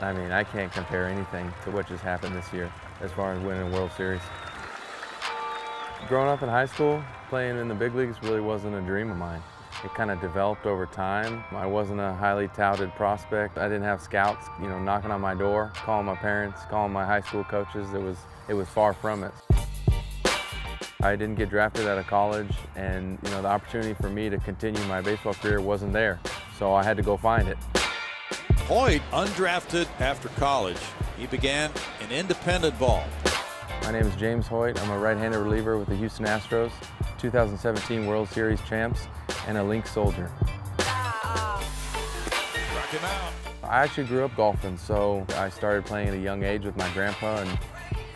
I mean, I can't compare anything to what just happened this year as far as winning a World Series. Growing up in high school, playing in the big leagues really wasn't a dream of mine. It kind of developed over time. I wasn't a highly touted prospect. I didn't have scouts, knocking on my door, calling my parents, calling my high school coaches. It was far from it. I didn't get drafted out of college, and the opportunity for me to continue my baseball career wasn't there, so I had to go find it. Hoyt, undrafted after college, he began in independent ball. My name is James Hoyt. I'm a right-handed reliever with the Houston Astros, 2017 World Series champs, and a Linksouldier. Struck him out. I actually grew up golfing, so I started playing at a young age with my grandpa, and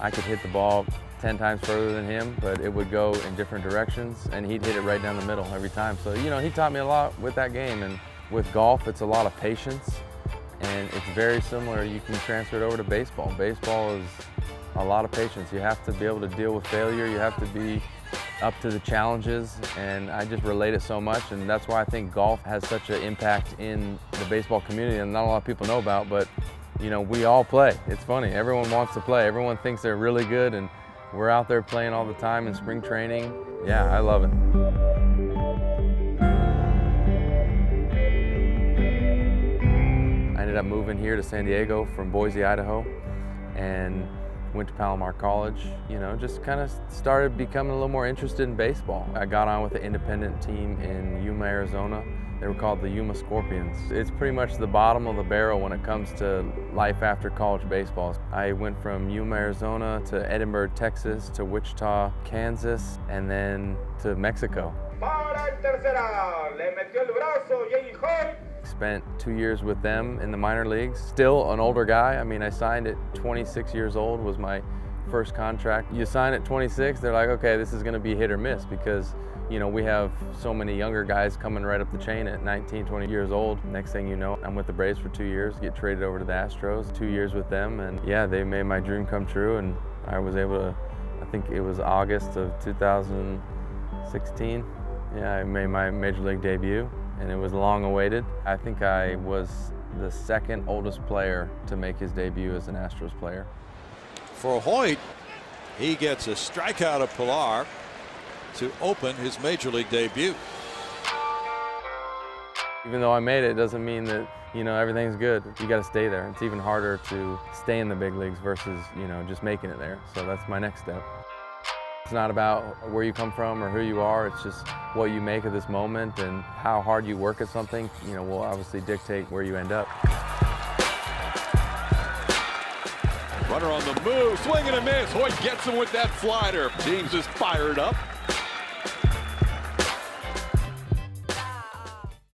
I could hit the ball 10 times further than him, but it would go in different directions, and he'd hit it right down the middle every time. So, he taught me a lot with that game, and with golf, it's a lot of patience, and it's very similar. You can transfer it over to baseball. Baseball is a lot of patience. You have to be able to deal with failure. You have to be up to the challenges, and I just relate it so much, and that's why I think golf has such an impact in the baseball community, and not a lot of people know about, but we all play. It's funny, everyone wants to play. Everyone thinks they're really good, and we're out there playing all the time in spring training. Yeah, I love it. I ended up moving here to San Diego from Boise, Idaho, and went to Palomar College, just kind of started becoming a little more interested in baseball. I got on with the independent team in Yuma, Arizona. They were called the Yuma Scorpions. It's pretty much the bottom of the barrel when it comes to life after college baseball. I went from Yuma, Arizona to Edinburgh, Texas, to Wichita, Kansas, and then to Mexico. Spent 2 years with them in the minor leagues. Still an older guy. I mean, I signed at 26 years old, was my first contract. You sign at 26, they're like, okay, this is gonna be hit or miss, because we have so many younger guys coming right up the chain at 19, 20 years old. Next thing you know, I'm with the Braves for 2 years, get traded over to the Astros, 2 years with them, and yeah, they made my dream come true, and I was able to, I think it was August of 2016, yeah, I made my major league debut, and it was long awaited. I think I was the second oldest player to make his debut as an Astros player. For Hoyt, he gets a strikeout of Pilar to open his major league debut. Even though I made it, doesn't mean that everything's good. You got to stay there. It's even harder to stay in the big leagues versus just making it there. So that's my next step. It's not about where you come from or who you are. It's just what you make of this moment, and how hard you work at something will obviously dictate where you end up. Runner on the move, swing and a miss. Hoyt gets him with that slider. James is fired up.